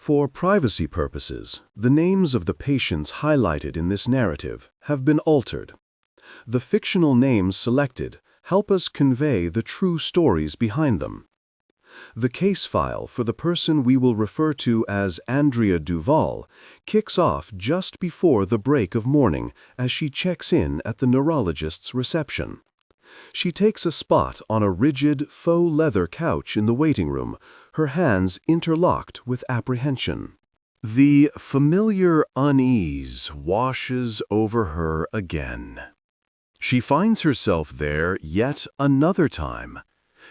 For privacy purposes, the names of the patients highlighted in this narrative have been altered. The fictional names selected help us convey the true stories behind them. The case file for the person we will refer to as Andrea Duval kicks off just before the break of morning as she checks in at the neurologist's reception. She takes a spot on a rigid, faux leather couch in the waiting room, her hands interlocked with apprehension. The familiar unease washes over her again. She finds herself there yet another time,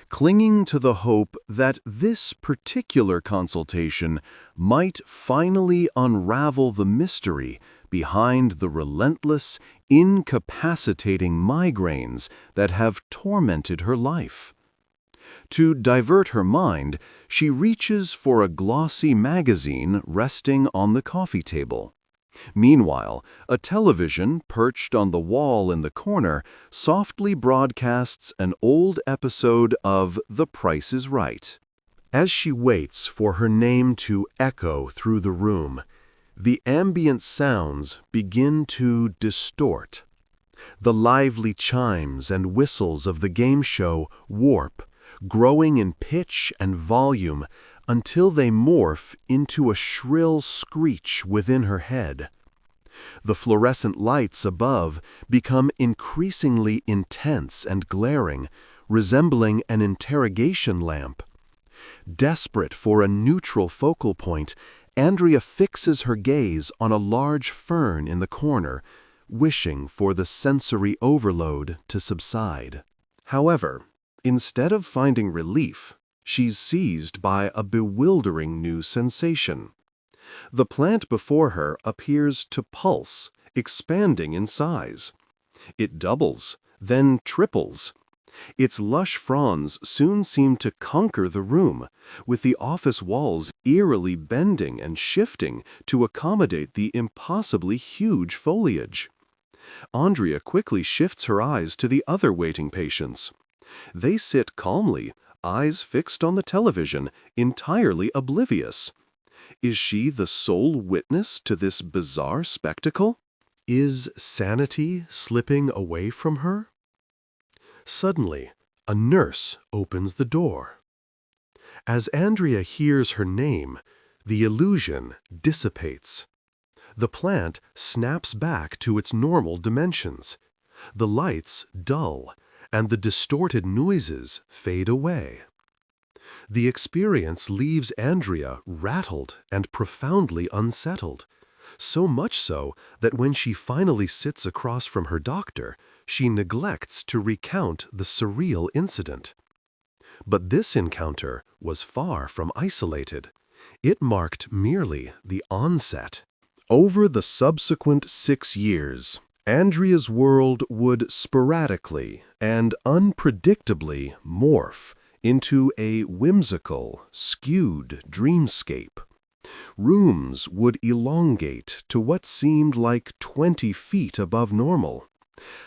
clinging to the hope that this particular consultation might finally unravel the mystery behind the relentless, incapacitating migraines that have tormented her life. To divert her mind, she reaches for a glossy magazine resting on the coffee table. Meanwhile, a television perched on the wall in the corner softly broadcasts an old episode of The Price is Right. As she waits for her name to echo through the room, the ambient sounds begin to distort. The lively chimes and whistles of the game show warp, growing in pitch and volume until they morph into a shrill screech within her head. The fluorescent lights above become increasingly intense and glaring, resembling an interrogation lamp. Desperate for a neutral focal point, Andrea fixes her gaze on a large fern in the corner, wishing for the sensory overload to subside. However, instead of finding relief, she's seized by a bewildering new sensation. The plant before her appears to pulse, expanding in size. It doubles, then triples. Its lush fronds soon seem to conquer the room, with the office walls eerily bending and shifting to accommodate the impossibly huge foliage. Andrea quickly shifts her eyes to the other waiting patients. They sit calmly, eyes fixed on the television, entirely oblivious. Is she the sole witness to this bizarre spectacle? Is sanity slipping away from her? Suddenly, a nurse opens the door. As Andrea hears her name, the illusion dissipates. The plant snaps back to its normal dimensions. The lights dull, and the distorted noises fade away. The experience leaves Andrea rattled and profoundly unsettled, so much so that when she finally sits across from her doctor, she neglects to recount the surreal incident. But this encounter was far from isolated. It marked merely the onset. Over the subsequent 6 years, Andrea's world would sporadically and unpredictably morph into a whimsical, skewed dreamscape. Rooms would elongate to what seemed like 20 feet above normal.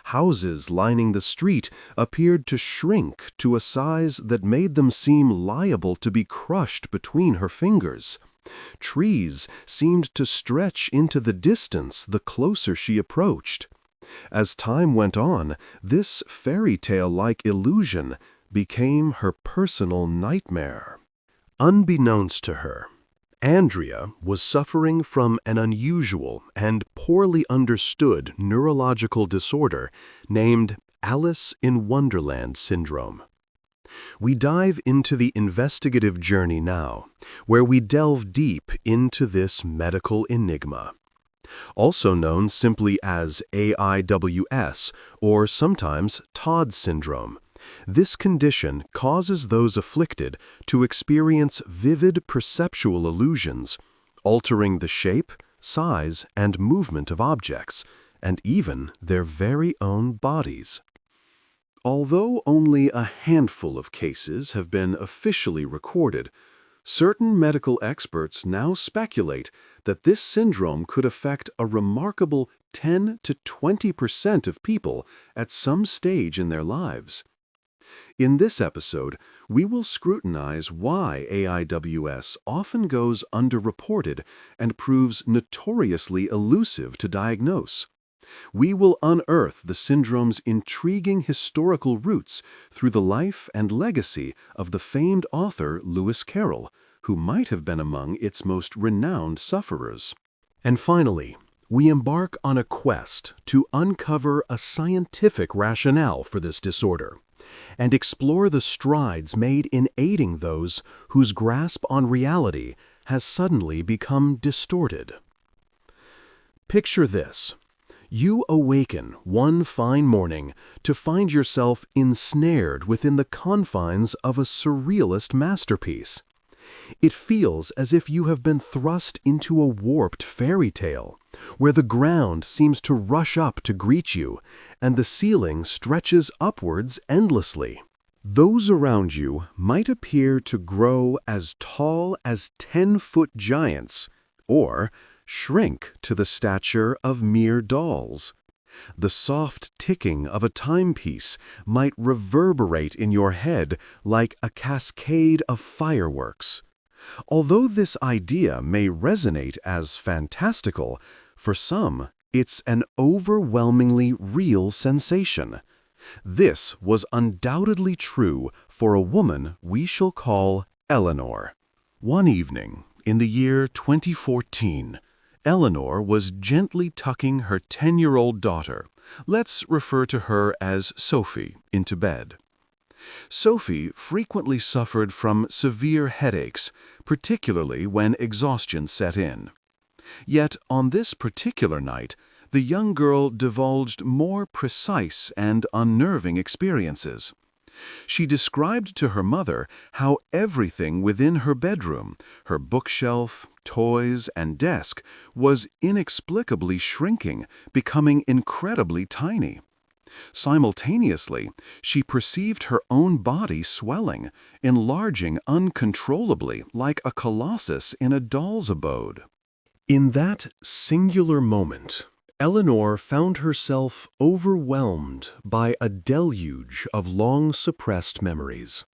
Houses lining the street appeared to shrink to a size that made them seem liable to be crushed between her fingers. Trees seemed to stretch into the distance the closer she approached. As time went on, this fairy tale-like illusion became her personal nightmare. Unbeknownst to her, Andrea was suffering from an unusual and poorly understood neurological disorder named Alice in Wonderland Syndrome. We dive into the investigative journey now, where we delve deep into this medical enigma. Also known simply as AIWS, or sometimes Todd syndrome, this condition causes those afflicted to experience vivid perceptual illusions, altering the shape, size, and movement of objects, and even their very own bodies. Although only a handful of cases have been officially recorded, certain medical experts now speculate that this syndrome could affect a remarkable 10 to 20% of people at some stage in their lives. In this episode, we will scrutinize why AIWS often goes underreported and proves notoriously elusive to diagnose. We will unearth the syndrome's intriguing historical roots through the life and legacy of the famed author Lewis Carroll, who might have been among its most renowned sufferers. And finally, we embark on a quest to uncover a scientific rationale for this disorder and explore the strides made in aiding those whose grasp on reality has suddenly become distorted. Picture this. You awaken one fine morning to find yourself ensnared within the confines of a surrealist masterpiece. It feels as if you have been thrust into a warped fairy tale, where the ground seems to rush up to greet you, and the ceiling stretches upwards endlessly. Those around you might appear to grow as tall as 10-foot giants, or shrink to the stature of mere dolls. The soft ticking of a timepiece might reverberate in your head like a cascade of fireworks. Although this idea may resonate as fantastical, for some, it's an overwhelmingly real sensation. This was undoubtedly true for a woman we shall call Eleanor. One evening, in the year 2014, Eleanor was gently tucking her 10-year-old daughter, let's refer to her as Sophie, into bed. Sophie frequently suffered from severe headaches, particularly when exhaustion set in. Yet on this particular night, the young girl divulged more precise and unnerving experiences. She described to her mother how everything within her bedroom, her bookshelf, toys, and desk, was inexplicably shrinking, becoming incredibly tiny. Simultaneously, she perceived her own body swelling, enlarging uncontrollably like a colossus in a doll's abode. In that singular moment, Eleanor found herself overwhelmed by a deluge of long-suppressed memories.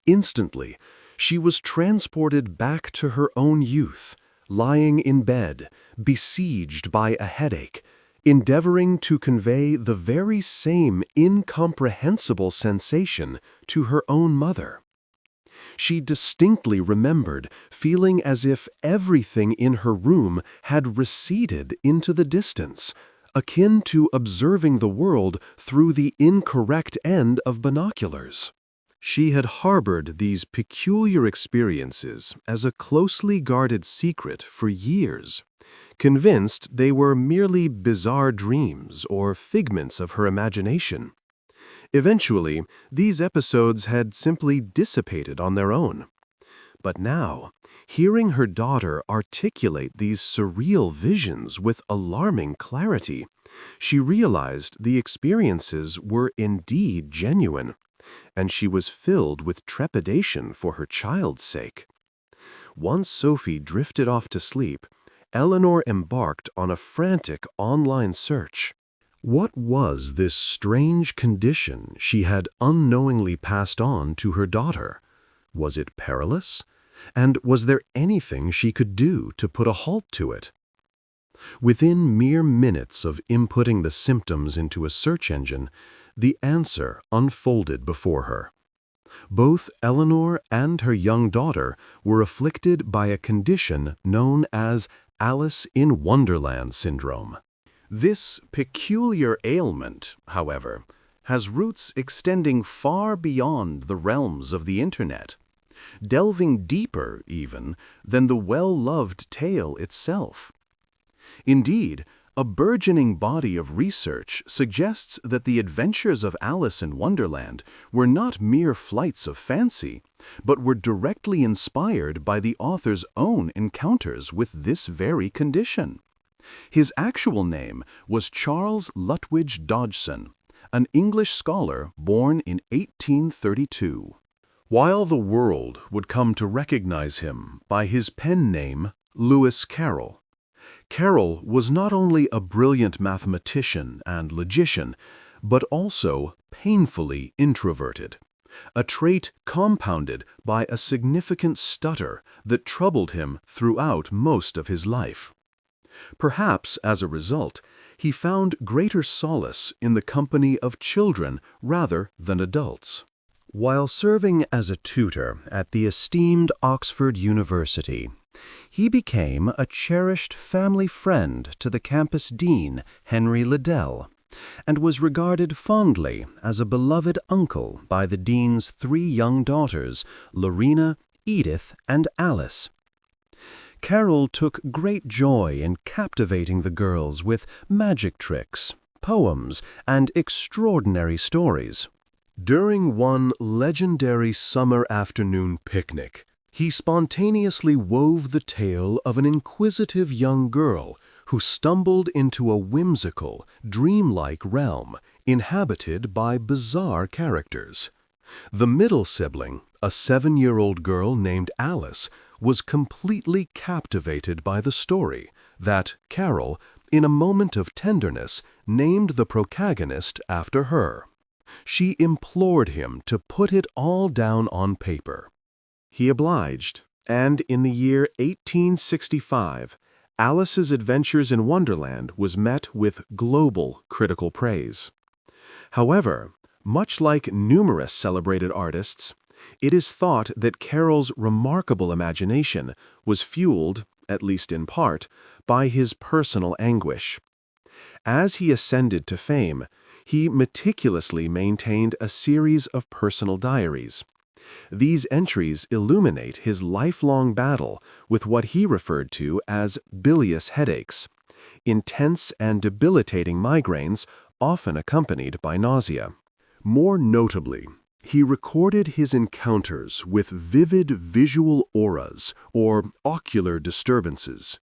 Instantly, she was transported back to her own youth, lying in bed, besieged by a headache, endeavoring to convey the very same incomprehensible sensation to her own mother. She distinctly remembered feeling as if everything in her room had receded into the distance, akin to observing the world through the incorrect end of binoculars. She had harbored these peculiar experiences as a closely guarded secret for years, convinced they were merely bizarre dreams or figments of her imagination. Eventually, these episodes had simply dissipated on their own. But now, hearing her daughter articulate these surreal visions with alarming clarity, she realized the experiences were indeed genuine, and she was filled with trepidation for her child's sake. Once Sophie drifted off to sleep, Eleanor embarked on a frantic online search. What was this strange condition she had unknowingly passed on to her daughter? Was it perilous? And was there anything she could do to put a halt to it? Within mere minutes of inputting the symptoms into a search engine, the answer unfolded before her. Both Eleanor and her young daughter were afflicted by a condition known as Alice in Wonderland Syndrome. This peculiar ailment, however, has roots extending far beyond the realms of the Internet, delving deeper, even, than the well-loved tale itself. Indeed, a burgeoning body of research suggests that the adventures of Alice in Wonderland were not mere flights of fancy, but were directly inspired by the author's own encounters with this very condition. His actual name was Charles Lutwidge Dodgson, an English scholar born in 1832. While the world would come to recognize him by his pen name, Lewis Carroll, Carroll was not only a brilliant mathematician and logician, but also painfully introverted, a trait compounded by a significant stutter that troubled him throughout most of his life. Perhaps, as a result, he found greater solace in the company of children rather than adults. While serving as a tutor at the esteemed Oxford University, he became a cherished family friend to the campus dean, Henry Liddell, and was regarded fondly as a beloved uncle by the dean's 3 young daughters, Lorena, Edith, and Alice. Carroll took great joy in captivating the girls with magic tricks, poems, and extraordinary stories. During one legendary summer afternoon picnic, he spontaneously wove the tale of an inquisitive young girl who stumbled into a whimsical, dreamlike realm inhabited by bizarre characters. The middle sibling, a 7-year-old girl named Alice, was completely captivated by the story that Carroll, in a moment of tenderness, named the protagonist after her. She implored him to put it all down on paper. He obliged, and in the year 1865, Alice's Adventures in Wonderland was met with global critical praise. However, much like numerous celebrated artists, it is thought that Carroll's remarkable imagination was fueled, at least in part, by his personal anguish. As he ascended to fame, he meticulously maintained a series of personal diaries. These entries illuminate his lifelong battle with what he referred to as bilious headaches, intense and debilitating migraines often accompanied by nausea. More notably, he recorded his encounters with vivid visual auras or ocular disturbances.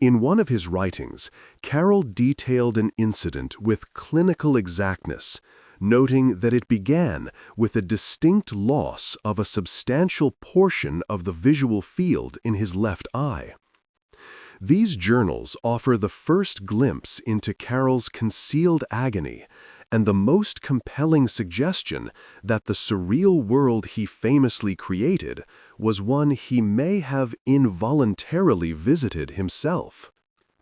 In one of his writings, Carroll detailed an incident with clinical exactness, noting that it began with a distinct loss of a substantial portion of the visual field in his left eye. These journals offer the first glimpse into Carroll's concealed agony and the most compelling suggestion that the surreal world he famously created was one he may have involuntarily visited himself.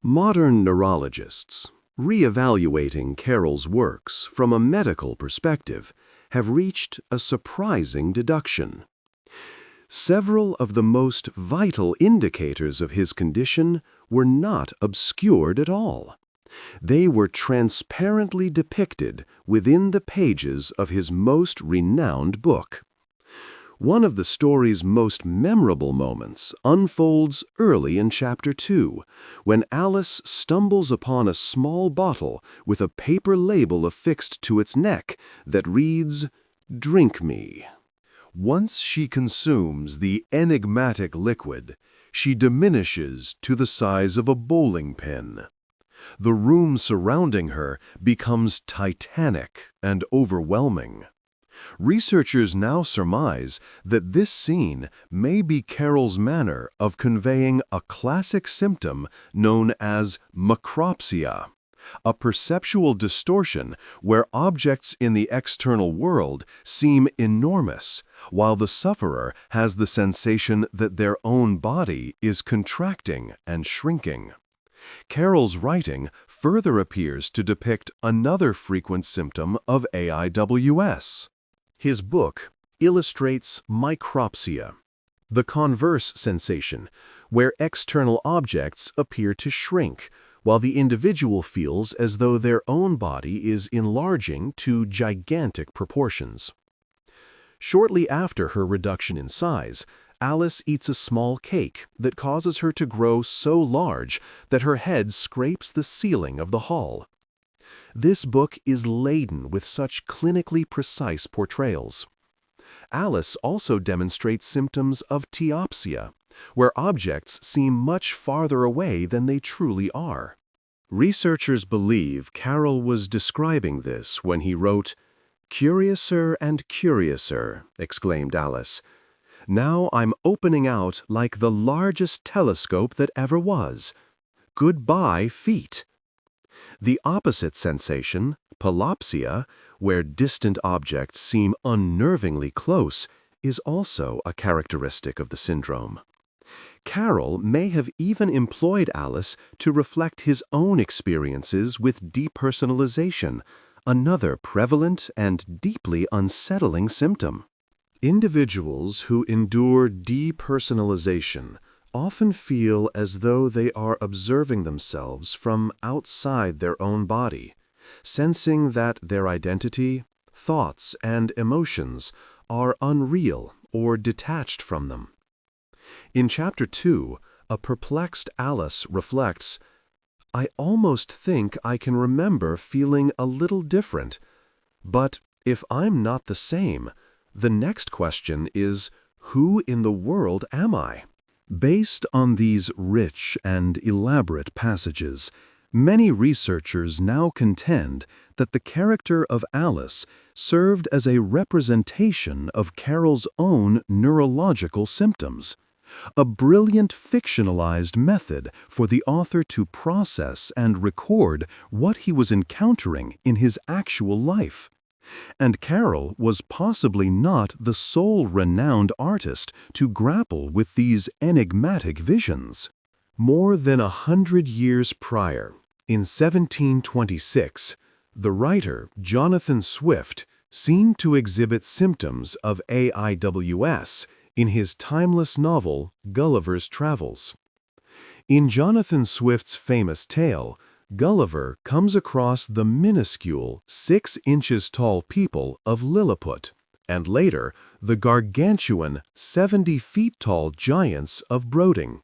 Modern neurologists, re-evaluating Carroll's works from a medical perspective, have reached a surprising deduction. Several of the most vital indicators of his condition were not obscured at all. They were transparently depicted within the pages of his most renowned book. One of the story's most memorable moments unfolds early in Chapter 2, when Alice stumbles upon a small bottle with a paper label affixed to its neck that reads, "Drink me." Once she consumes the enigmatic liquid, she diminishes to the size of a bowling pin. The room surrounding her becomes titanic and overwhelming. Researchers now surmise that this scene may be Carroll's manner of conveying a classic symptom known as macropsia, a perceptual distortion where objects in the external world seem enormous, while the sufferer has the sensation that their own body is contracting and shrinking. Carroll's writing further appears to depict another frequent symptom of AIWS. His book illustrates micropsia, the converse sensation, where external objects appear to shrink, while the individual feels as though their own body is enlarging to gigantic proportions. Shortly after her reduction in size, Alice eats a small cake that causes her to grow so large that her head scrapes the ceiling of the hall. This book is laden with such clinically precise portrayals. Alice also demonstrates symptoms of teopsia, where objects seem much farther away than they truly are. Researchers believe Carroll was describing this when he wrote, "Curiouser and curiouser," exclaimed Alice. "Now I'm opening out like the largest telescope that ever was. Goodbye, feet." The opposite sensation, Palopsia, where distant objects seem unnervingly close, is also a characteristic of the syndrome. Carroll may have even employed Alice to reflect his own experiences with depersonalization, another prevalent and deeply unsettling symptom. Individuals who endure depersonalization often feel as though they are observing themselves from outside their own body, sensing that their identity, thoughts, and emotions are unreal or detached from them. In Chapter 2, a perplexed Alice reflects, "I almost think I can remember feeling a little different, but if I'm not the same, the next question is, who in the world am I?" Based on these rich and elaborate passages, many researchers now contend that the character of Alice served as a representation of Carroll's own neurological symptoms, a brilliant fictionalized method for the author to process and record what he was encountering in his actual life. And Carroll was possibly not the sole renowned artist to grapple with these enigmatic visions. More than 100 years prior, in 1726, the writer Jonathan Swift seemed to exhibit symptoms of AIWS in his timeless novel Gulliver's Travels. In Jonathan Swift's famous tale, Gulliver comes across the minuscule 6 inches tall people of Lilliput, and later the gargantuan 70 feet tall giants of Broding.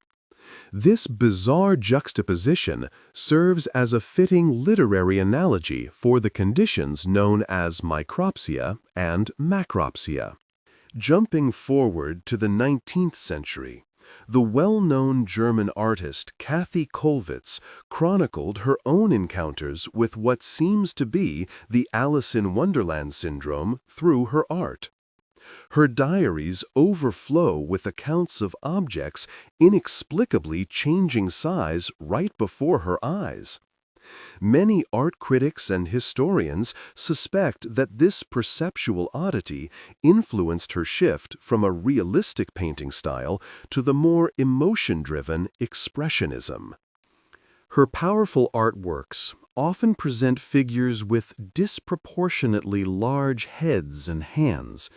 This bizarre juxtaposition serves as a fitting literary analogy for the conditions known as micropsia and macropsia. Jumping forward to the 19th century, the well-known German artist Kathy Kollwitz chronicled her own encounters with what seems to be the Alice in Wonderland syndrome through her art. Her diaries overflow with accounts of objects inexplicably changing size right before her eyes. Many art critics and historians suspect that this perceptual oddity influenced her shift from a realistic painting style to the more emotion-driven expressionism. Her powerful artworks often present figures with disproportionately large heads and hands,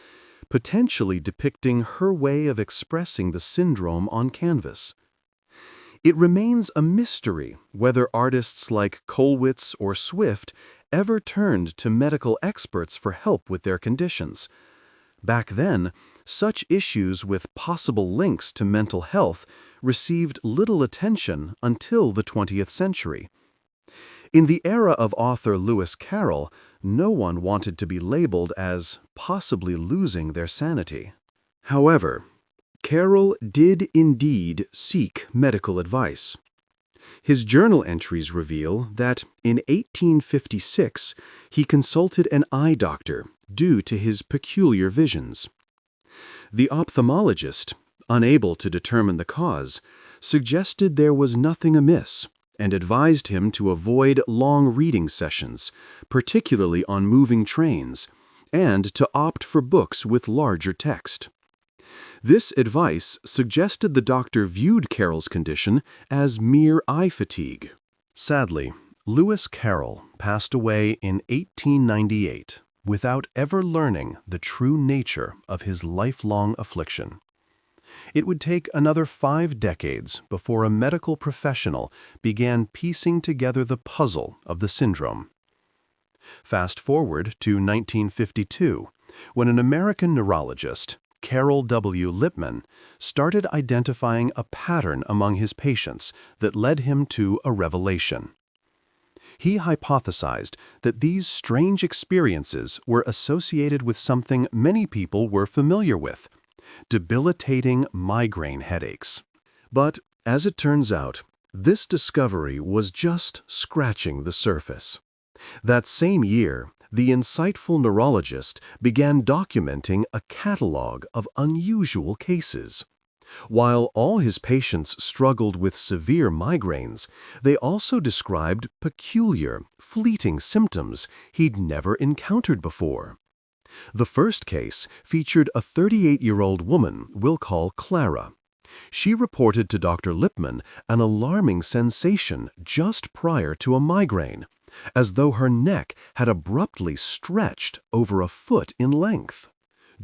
potentially depicting her way of expressing the syndrome on canvas. It remains a mystery whether artists like Kollwitz or Swift ever turned to medical experts for help with their conditions. Back then, such issues with possible links to mental health received little attention until the 20th century. In the era of author Lewis Carroll, no one wanted to be labeled as possibly losing their sanity. However, Carroll did indeed seek medical advice. His journal entries reveal that in 1856 he consulted an eye doctor due to his peculiar visions. The ophthalmologist, unable to determine the cause, suggested there was nothing amiss and advised him to avoid long reading sessions, particularly on moving trains, and to opt for books with larger text. This advice suggested the doctor viewed Carroll's condition as mere eye fatigue. Sadly, Lewis Carroll passed away in 1898 without ever learning the true nature of his lifelong affliction. It would take another 5 decades before a medical professional began piecing together the puzzle of the syndrome. Fast forward to 1952, when an American neurologist, Carroll W. Lipman, started identifying a pattern among his patients that led him to a revelation. He hypothesized that these strange experiences were associated with something many people were familiar with: debilitating migraine headaches. But, as it turns out, this discovery was just scratching the surface. That same year, the insightful neurologist began documenting a catalog of unusual cases. While all his patients struggled with severe migraines, they also described peculiar, fleeting symptoms he'd never encountered before. The first case featured a 38-year-old woman we'll call Clara. She reported to Dr. Lipman an alarming sensation just prior to a migraine, as though her neck had abruptly stretched over a foot in length.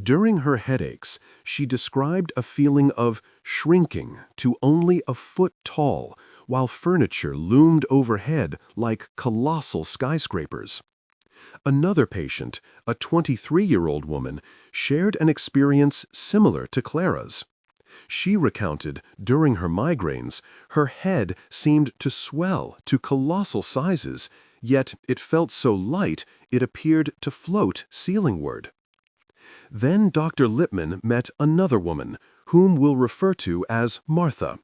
During her headaches, she described a feeling of shrinking to only a foot tall, while furniture loomed overhead like colossal skyscrapers. Another patient, a 23-year-old woman, shared an experience similar to Clara's. She recounted, during her migraines, her head seemed to swell to colossal sizes, yet it felt so light it appeared to float ceilingward. Then Dr. Lipman met another woman, whom we'll refer to as Martha.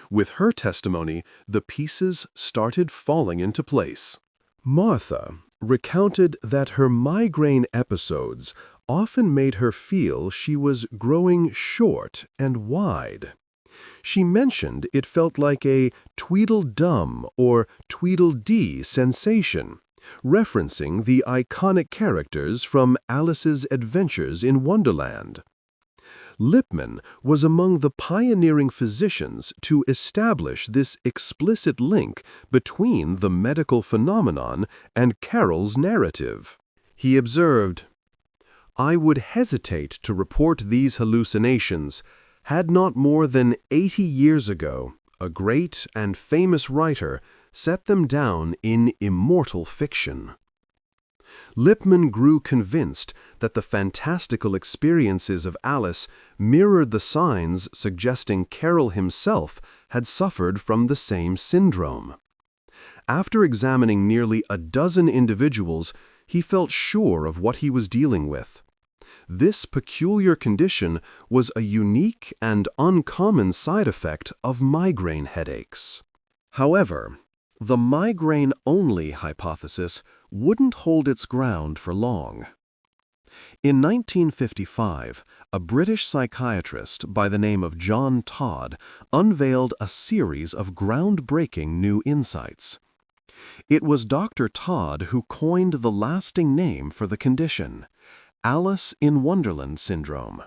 With her testimony, the pieces started falling into place. Martha recounted that her migraine episodes often made her feel she was growing short and wide. She mentioned it felt like a Tweedledum or Tweedledee sensation, referencing the iconic characters from Alice's Adventures in Wonderland. Lipman was among the pioneering physicians to establish this explicit link between the medical phenomenon and Carroll's narrative. He observed, "I would hesitate to report these hallucinations had not more than 80 years ago a great and famous writer set them down in immortal fiction." Lipman grew convinced that the fantastical experiences of Alice mirrored the signs suggesting Carroll himself had suffered from the same syndrome. After examining nearly a dozen individuals, he felt sure of what he was dealing with. This peculiar condition was a unique and uncommon side effect of migraine headaches. However, the migraine-only hypothesis wouldn't hold its ground for long. In 1955, a British psychiatrist by the name of John Todd unveiled a series of groundbreaking new insights. It was Dr. Todd who coined the lasting name for the condition, Alice in Wonderland Syndrome.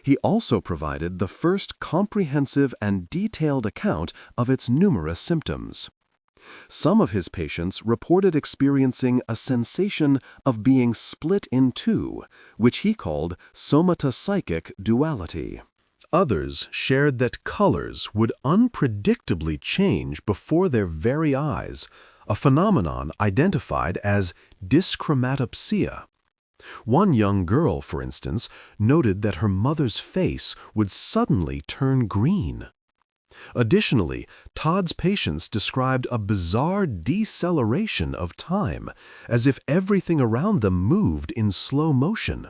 He also provided the first comprehensive and detailed account of its numerous symptoms. Some of his patients reported experiencing a sensation of being split in two, which he called somatopsychic duality. Others shared that colors would unpredictably change before their very eyes, a phenomenon identified as dyschromatopsia. One young girl, for instance, noted that her mother's face would suddenly turn green. Additionally, Todd's patients described a bizarre deceleration of time, as if everything around them moved in slow motion.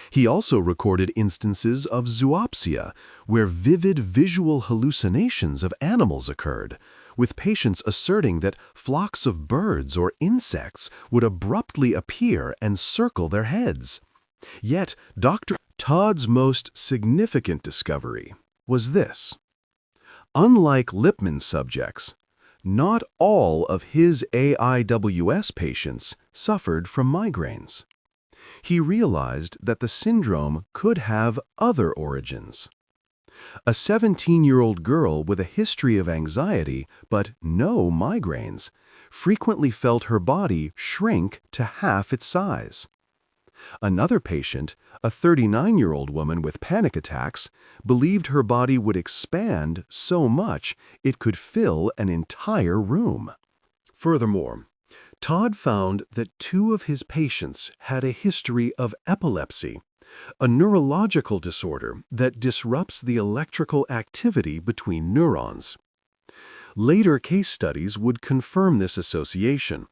He also recorded instances of zoopsia, where vivid visual hallucinations of animals occurred, with patients asserting that flocks of birds or insects would abruptly appear and circle their heads. Yet, Dr. Todd's most significant discovery was this. Unlike Lipman's subjects, not all of his AIWS patients suffered from migraines. He realized that the syndrome could have other origins. A 17-year-old girl with a history of anxiety but no migraines frequently felt her body shrink to half its size. Another patient, a 39-year-old woman with panic attacks, believed her body would expand so much it could fill an entire room. Furthermore, Todd found that 2 of his patients had a history of epilepsy, a neurological disorder that disrupts the electrical activity between neurons. Later case studies would confirm this association,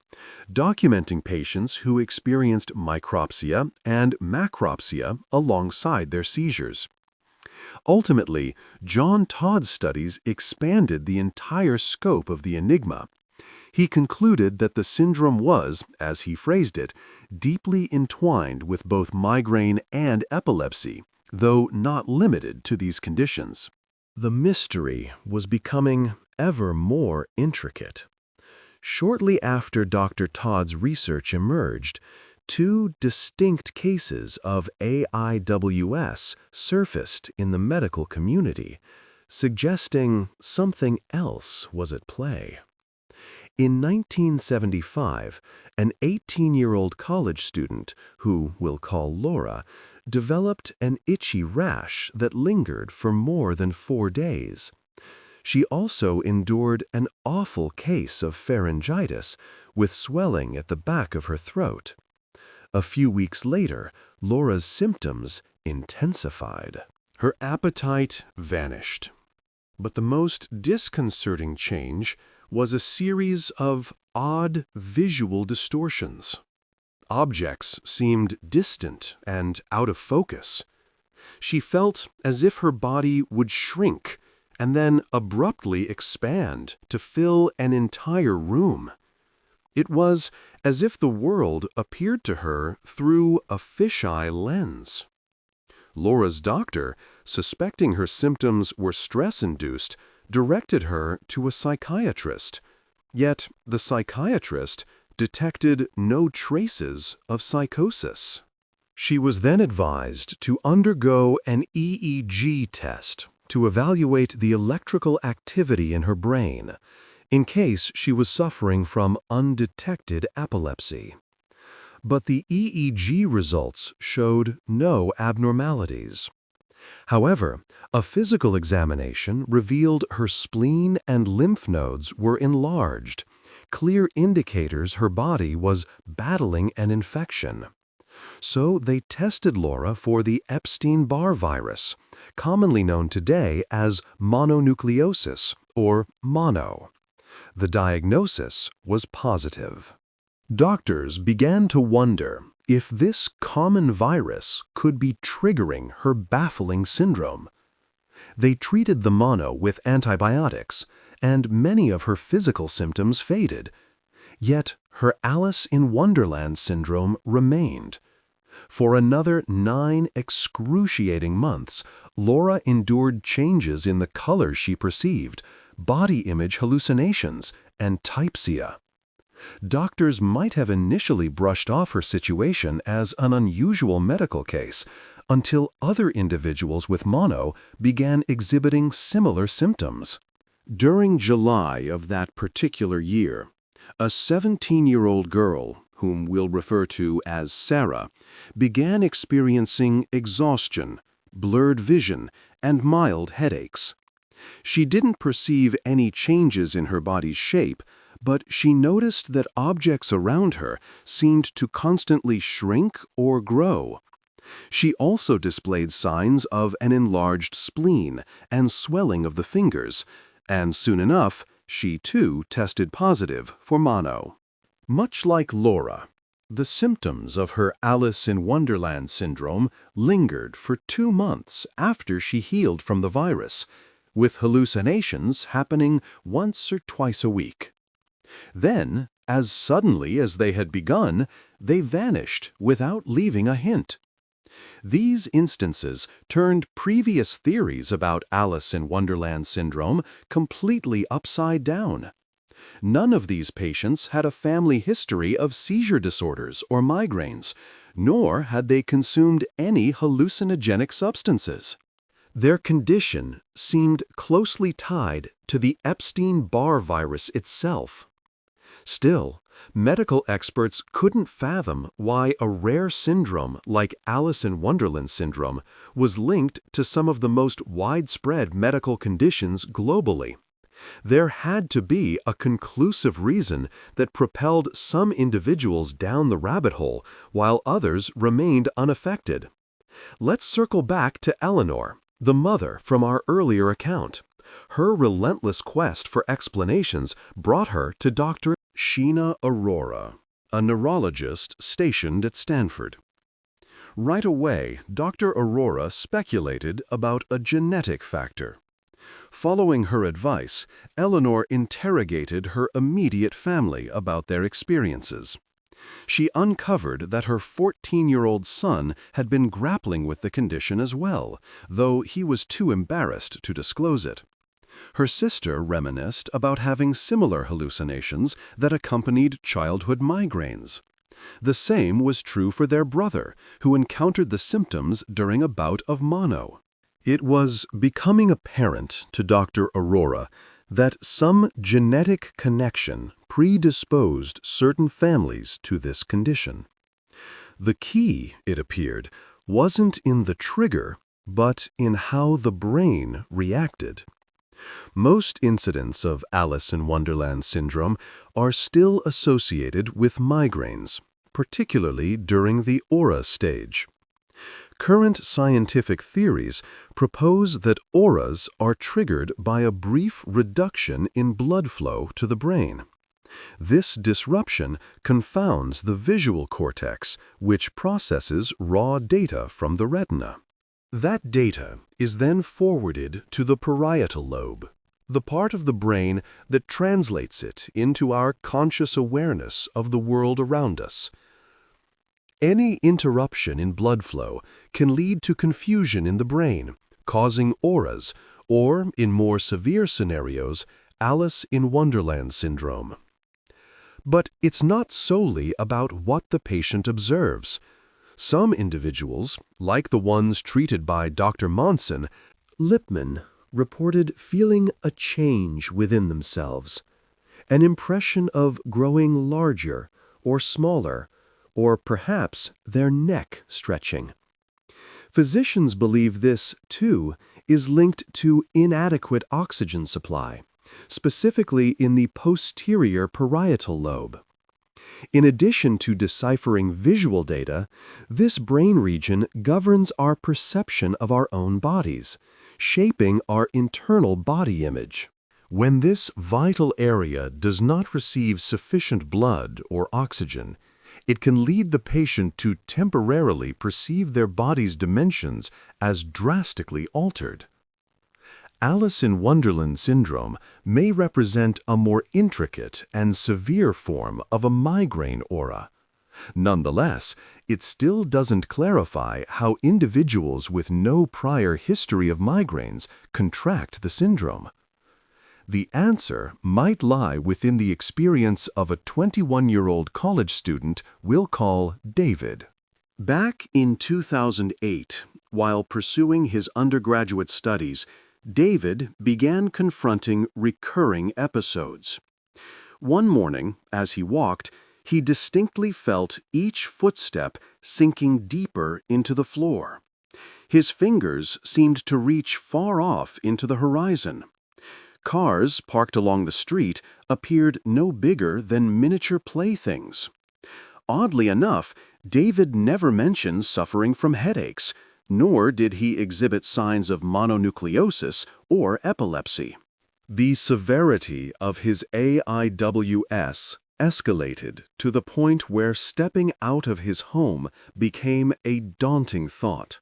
documenting patients who experienced micropsia and macropsia alongside their seizures. Ultimately, John Todd's studies expanded the entire scope of the enigma. He concluded that the syndrome was, as he phrased it, deeply entwined with both migraine and epilepsy, though not limited to these conditions. The mystery was becoming ever more intricate. Shortly after Dr. Todd's research emerged, two distinct cases of AIWS surfaced in the medical community, suggesting something else was at play. In 1975, an 18-year-old college student, who we'll call Laura, developed an itchy rash that lingered for more than 4 days. She also endured an awful case of pharyngitis with swelling at the back of her throat. A few weeks later, Laura's symptoms intensified. Her appetite vanished. But the most disconcerting change was a series of odd visual distortions. Objects seemed distant and out of focus. She felt as if her body would shrink and then abruptly expand to fill an entire room. It was as if the world appeared to her through a fisheye lens. Laura's doctor, suspecting her symptoms were stress-induced, directed her to a psychiatrist. Yet the psychiatrist detected no traces of psychosis. She was then advised to undergo an EEG test to evaluate the electrical activity in her brain, in case she was suffering from undetected epilepsy. But the EEG results showed no abnormalities. However, a physical examination revealed her spleen and lymph nodes were enlarged, clear indicators her body was battling an infection. So they tested Laura for the Epstein-Barr virus, commonly known today as mononucleosis, or mono. The diagnosis was positive. Doctors began to wonder if this common virus could be triggering her baffling syndrome. They treated the mono with antibiotics, and many of her physical symptoms faded. Yet her Alice in Wonderland syndrome remained. For another 9 excruciating months, Laura endured changes in the colors she perceived, body image hallucinations, and typsia. Doctors might have initially brushed off her situation as an unusual medical case, until other individuals with mono began exhibiting similar symptoms. During July of that particular year, a 17-year-old girl, whom we'll refer to as Sarah, began experiencing exhaustion, blurred vision, and mild headaches. She didn't perceive any changes in her body's shape, but she noticed that objects around her seemed to constantly shrink or grow. She also displayed signs of an enlarged spleen and swelling of the fingers, and soon enough, she too tested positive for mono. Much like Laura, the symptoms of her Alice in Wonderland syndrome lingered for 2 months after she healed from the virus, with hallucinations happening once or twice a week. Then, as suddenly as they had begun, they vanished without leaving a hint. These instances turned previous theories about Alice in Wonderland syndrome completely upside down. None of these patients had a family history of seizure disorders or migraines, nor had they consumed any hallucinogenic substances. Their condition seemed closely tied to the Epstein-Barr virus itself. Still, medical experts couldn't fathom why a rare syndrome like Alice in Wonderland syndrome was linked to some of the most widespread medical conditions globally. There had to be a conclusive reason that propelled some individuals down the rabbit hole while others remained unaffected. Let's circle back to Eleanor, the mother from our earlier account. Her relentless quest for explanations brought her to Dr. Sheena Arora, a neurologist stationed at Stanford. Right away, Dr. Arora speculated about a genetic factor. Following her advice, Eleanor interrogated her immediate family about their experiences. She uncovered that her 14-year-old son had been grappling with the condition as well, though he was too embarrassed to disclose it. Her sister reminisced about having similar hallucinations that accompanied childhood migraines. The same was true for their brother, who encountered the symptoms during a bout of mono. It was becoming apparent to Dr. Aurora that some genetic connection predisposed certain families to this condition. The key, it appeared, wasn't in the trigger, but in how the brain reacted. Most incidents of Alice in Wonderland syndrome are still associated with migraines, particularly during the aura stage. Current scientific theories propose that auras are triggered by a brief reduction in blood flow to the brain. This disruption confounds the visual cortex, which processes raw data from the retina. That data is then forwarded to the parietal lobe, the part of the brain that translates it into our conscious awareness of the world around us. Any interruption in blood flow can lead to confusion in the brain, causing auras, or, in more severe scenarios, Alice in Wonderland syndrome. But it's not solely about what the patient observes. Some individuals, like the ones treated by Dr. Monson, Lipman reported feeling a change within themselves, an impression of growing larger or smaller, or perhaps their neck stretching. Physicians believe this, too, is linked to inadequate oxygen supply, specifically in the posterior parietal lobe. In addition to deciphering visual data, this brain region governs our perception of our own bodies, shaping our internal body image. When this vital area does not receive sufficient blood or oxygen, it can lead the patient to temporarily perceive their body's dimensions as drastically altered. Alice in Wonderland syndrome may represent a more intricate and severe form of a migraine aura. Nonetheless, it still doesn't clarify how individuals with no prior history of migraines contract the syndrome. The answer might lie within the experience of a 21-year-old college student we'll call David. Back in 2008, while pursuing his undergraduate studies, David began confronting recurring episodes. One morning, as he walked, he distinctly felt each footstep sinking deeper into the floor. His fingers seemed to reach far off into the horizon. Cars parked along the street appeared no bigger than miniature playthings. Oddly enough, David never mentioned suffering from headaches, nor did he exhibit signs of mononucleosis or epilepsy. The severity of his AIWS escalated to the point where stepping out of his home became a daunting thought.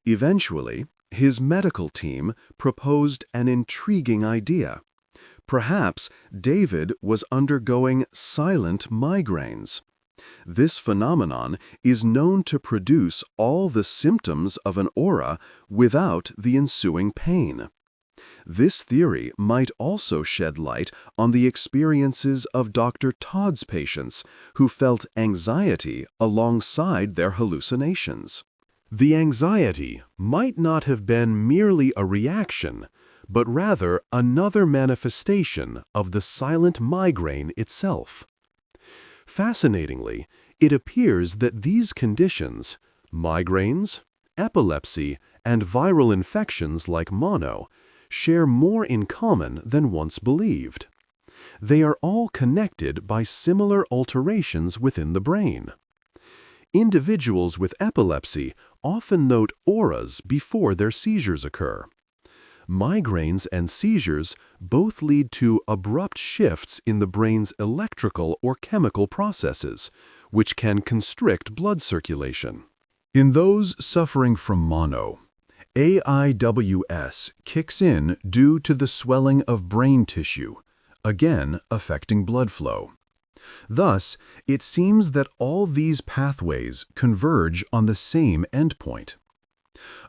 Eventually, his medical team proposed an intriguing idea. Perhaps David was undergoing silent migraines. This phenomenon is known to produce all the symptoms of an aura without the ensuing pain. This theory might also shed light on the experiences of Dr. Todd's patients who felt anxiety alongside their hallucinations. The anxiety might not have been merely a reaction, but rather another manifestation of the silent migraine itself. Fascinatingly, it appears that these conditions, migraines, epilepsy, and viral infections like mono, share more in common than once believed. They are all connected by similar alterations within the brain. Individuals with epilepsy often note auras before their seizures occur. Migraines and seizures both lead to abrupt shifts in the brain's electrical or chemical processes, which can constrict blood circulation. In those suffering from mono, AIWS kicks in due to the swelling of brain tissue, again affecting blood flow. Thus, it seems that all these pathways converge on the same endpoint.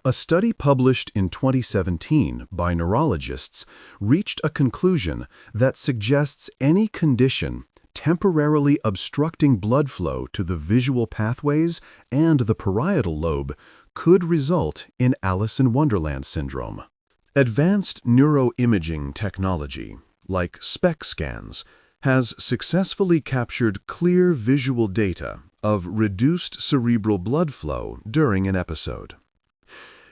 A study published in 2017 by neurologists reached a conclusion that suggests any condition temporarily obstructing blood flow to the visual pathways and the parietal lobe could result in Alice in Wonderland syndrome. Advanced neuroimaging technology, like SPECT scans, has successfully captured clear visual data of reduced cerebral blood flow during an episode.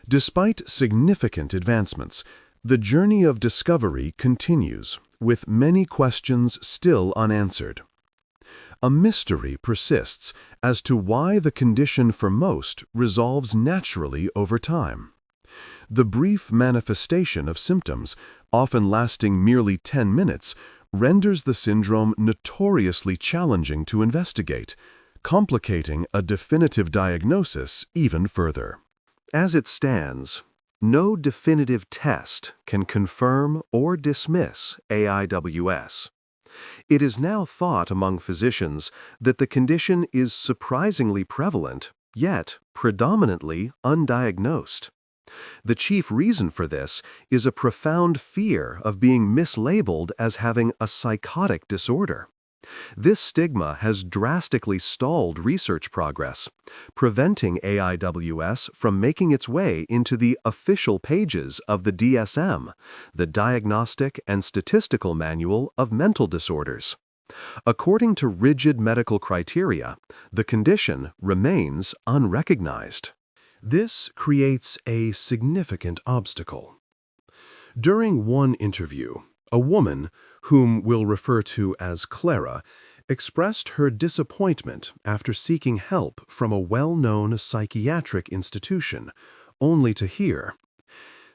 Despite significant advancements, the journey of discovery continues, with many questions still unanswered. A mystery persists as to why the condition for most resolves naturally over time. The brief manifestation of symptoms, often lasting merely 10 minutes, renders the syndrome notoriously challenging to investigate, complicating a definitive diagnosis even further. As it stands, no definitive test can confirm or dismiss AIWS. It is now thought among physicians that the condition is surprisingly prevalent, yet predominantly undiagnosed. The chief reason for this is a profound fear of being mislabeled as having a psychotic disorder. This stigma has drastically stalled research progress, preventing AIWS from making its way into the official pages of the DSM, the Diagnostic and Statistical Manual of Mental Disorders. According to rigid medical criteria, the condition remains unrecognized. This creates a significant obstacle. During one interview, a woman, whom we'll refer to as Clara, expressed her disappointment after seeking help from a well-known psychiatric institution, only to hear,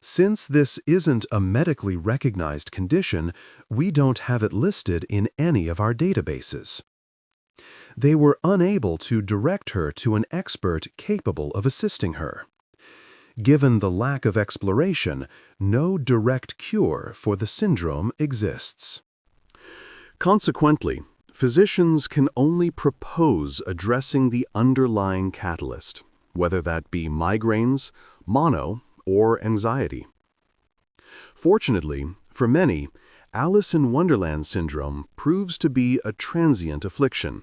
"Since this isn't a medically recognized condition, we don't have it listed in any of our databases." They were unable to direct her to an expert capable of assisting her. Given the lack of exploration, no direct cure for the syndrome exists. Consequently, physicians can only propose addressing the underlying catalyst, whether that be migraines, mono, or anxiety. Fortunately, for many, Alice in Wonderland syndrome proves to be a transient affliction.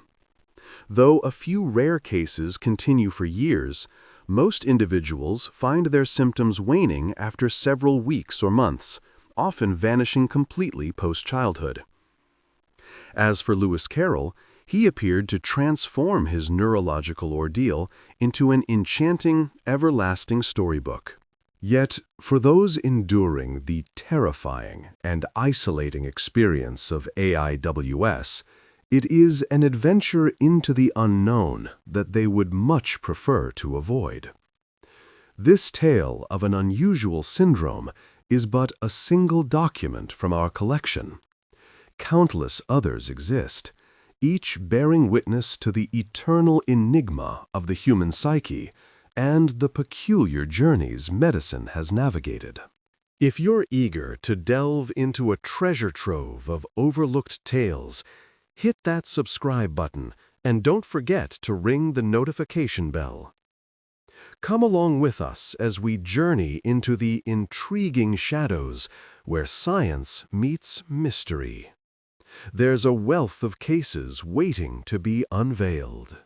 Though a few rare cases continue for years, most individuals find their symptoms waning after several weeks or months, often vanishing completely post-childhood. As for Lewis Carroll, he appeared to transform his neurological ordeal into an enchanting, everlasting storybook. Yet, for those enduring the terrifying and isolating experience of AIWS, it is an adventure into the unknown that they would much prefer to avoid. This tale of an unusual syndrome is but a single document from our collection. Countless others exist, each bearing witness to the eternal enigma of the human psyche and the peculiar journeys medicine has navigated. If you're eager to delve into a treasure trove of overlooked tales, hit that subscribe button and don't forget to ring the notification bell. Come along with us as we journey into the intriguing shadows where science meets mystery. There's a wealth of cases waiting to be unveiled.